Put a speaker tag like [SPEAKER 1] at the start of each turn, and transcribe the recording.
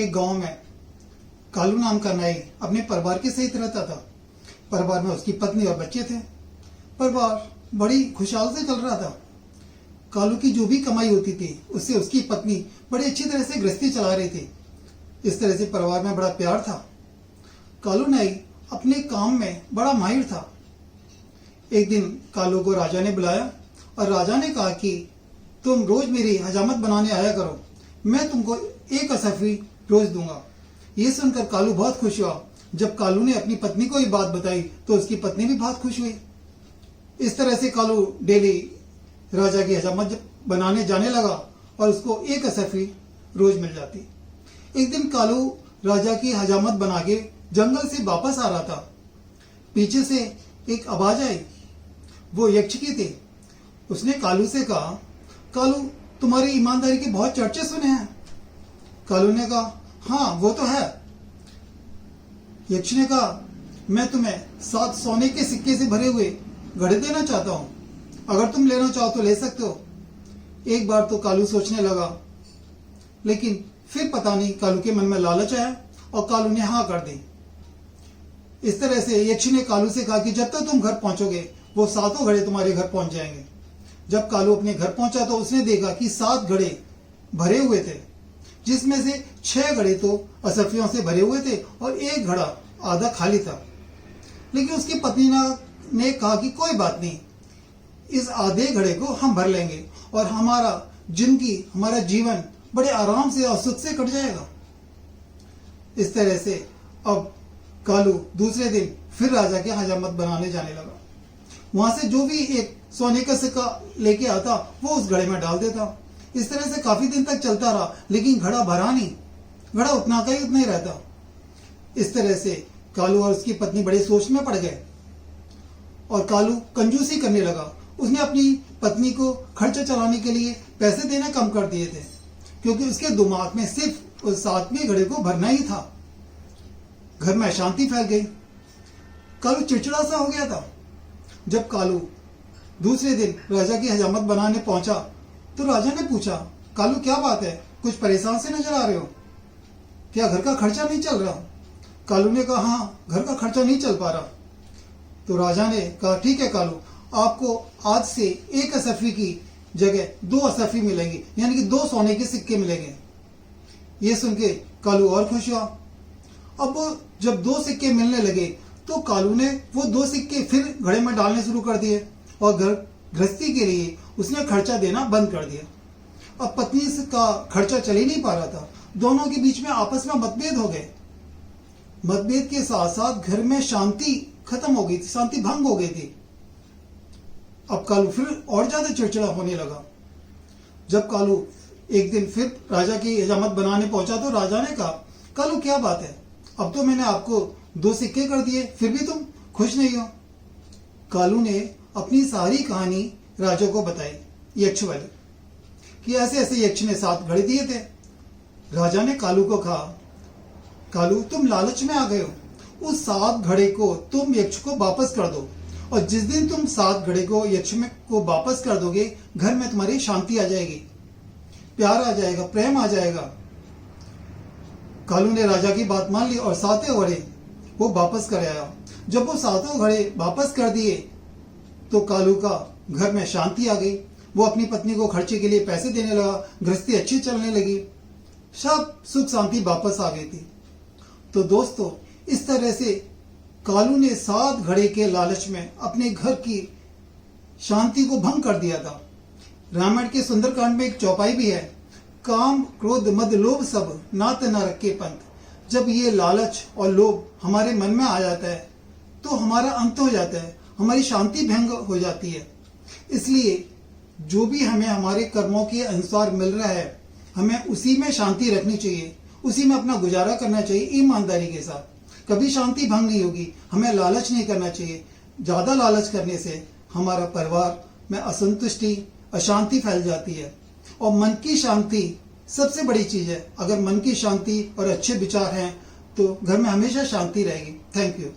[SPEAKER 1] एक गांव में कालू नाम का नाई अपने परिवार के सहित रहता था। परिवार में उसकी पत्नी और बच्चे थे। परिवार बड़ी खुशहाल से चल रहा था। कालू की जो भी कमाई होती थी उससे उसकी पत्नी बड़ी अच्छी तरह से गृहस्थी चला रही थी। इस तरह से परिवार में बड़ा प्यार था। कालू नाई अपने काम में बड़ा माहिर था। एक दिन कालू को राजा ने बुलाया और राजा ने कहा कि तुम रोज मेरी हजामत बनाने आया करो, मैं तुमको 1 असफी रोज दूंगा। ये सुनकर कालू बहुत खुश हुआ। जब कालू ने अपनी पत्नी को ये बात बताई तो उसकी पत्नी भी बहुत खुश हुई। इस तरह से कालू डेली राजा की हजामत बनाने जाने लगा और उसको 1 असफी रोज मिल जाती। एक दिन कालू राजा की हजामत बना के जंगल से वापस आ रहा था। पीछे से एक आवाज आई। वो यक्ष की थी। उसने कालू से कहा, कालू तुम्हारी ईमानदारी के बहुत चर्चे सुने हैं। कालू ने कहा, हाँ वो तो है। यक्ष ने कहा, मैं तुम्हें 7 सोने के सिक्के से भरे हुए घड़े देना चाहता हूं, अगर तुम लेना चाहो तो ले सकते हो। एक बार तो कालू सोचने लगा, लेकिन फिर पता नहीं कालू के मन में लालच आया और कालू ने हाँ कर दी। इस तरह से यक्ष ने कालू से कहा कि जब तक तुम घर पहुंचोगे वो 7 घड़े तुम्हारे घर पहुंच जाएंगे। जब कालू अपने घर पहुंचा तो उसने देखा कि 7 घड़े भरे हुए थे, जिसमें से 6 घड़े तो असफियों से भरे हुए थे और 1 घड़ा आधा खाली था। लेकिन उसकी पत्नी ने कहा कि कोई बात नहीं, इस आधे घड़े को हम भर लेंगे और हमारा जीवन बड़े आराम से और सुख से कट जाएगा। इस तरह से अब कालू दूसरे दिन फिर राजा के हजामत बनाने जाने लगा। वहां से जो भी एक सोने का सिक्का लेके आता वो उस घड़े में डाल देता। इस तरह से काफी दिन तक चलता रहा, लेकिन घड़ा भरा नहीं। घड़ा उतना का ही उतना ही रहता। इस तरह से कालू और उसकी पत्नी बड़े सोच में पड़ गए और कालू कंजूसी करने लगा। उसने अपनी पत्नी को खर्चा चलाने के लिए पैसे देना कम कर दिए थे, क्योंकि उसके दिमाग में सिर्फ उस 7वें घड़े को भरना ही था। घर में अशांति फैल गई। कालू चिड़चिड़ा सा हो गया था। जब कालू दूसरे दिन राजा की हजामत बनाने पहुंचा तो राजा ने पूछा, कालू क्या बात है, कुछ परेशान से नजर आ रहे हो, क्या घर का खर्चा नहीं चल रहा? कालू ने कहा, हाँ घर का खर्चा नहीं चल पा रहा। तो राजा ने कहा, ठीक है कालू, आपको आज से 1 असफी की जगह 2 असफी मिलेंगी, यानी कि 2 सोने के सिक्के मिलेंगे। ये सुन के कालू और खुश हुआ। अब जब 2 सिक्के मिलने लगे तो कालू ने वो 2 सिक्के फिर घड़े में डालने शुरू कर दिए और गृहस्थी के लिए उसने खर्चा देना बंद कर दिया। अब पत्नी का खर्चा चल ही नहीं पा रहा था। दोनों के बीच में आपस में मतभेद हो गए। मतभेद के साथ साथ घर में शांति खत्म हो गई थी, शांति भंग हो गई थी। अब कालू फिर और ज्यादा चिड़चिड़ा होने लगा। जब कालू एक दिन फिर राजा की हजामत बनाने पहुंचा तो राजा ने कहा, कालू क्या बात है, अब तो मैंने आपको 2 सिक्के कर दिए, फिर भी तुम खुश नहीं हो। कालू ने अपनी सारी कहानी राजा को बताई, यक्ष वाली, कि ऐसे ऐसे यक्ष ने 7 घड़े दिए थे। राजा ने कालू को कहा, कालू तुम लालच में आ गए हो, उस 7 घड़े को तुम यक्ष को वापस कर दो, और जिस दिन तुम 7 घड़े को यक्ष में को वापस कर दोगे, घर में तुम्हारी शांति आ जाएगी, प्यार आ जाएगा, प्रेम आ जाएगा। कालू ने राजा की बात मान ली और 7 घड़े वो वापस कर आया। जब वो 7 घड़े वापस कर दिए तो कालू का घर में शांति आ गई। वो अपनी पत्नी को खर्चे के लिए पैसे देने लगा, गृहस्थी अच्छी चलने लगी, सब सुख शांति वापस आ गई थी। तो दोस्तों, इस तरह से कालू ने 7 घड़े के लालच में अपने घर की शांति को भंग कर दिया था। रामायण के सुंदरकांड में एक चौपाई भी है, काम क्रोध मद लोभ सब नात न रखे पंथ। जब ये लालच और लोभ हमारे मन में आ जाता है तो हमारा अंत हो जाता है, हमारी शांति भंग हो जाती है। इसलिए जो भी हमें हमारे कर्मों के अनुसार मिल रहा है, हमें उसी में शांति रखनी चाहिए, उसी में अपना गुजारा करना चाहिए ईमानदारी के साथ। कभी शांति भंग नहीं होगी। हमें लालच नहीं करना चाहिए। ज्यादा लालच करने से हमारा परिवार में असंतुष्टि, अशांति फैल जाती है। और मन की शांति सबसे बड़ी चीज है। अगर मन की शांति और अच्छे विचार हैं तो घर में हमेशा शांति रहेगी। Thank you.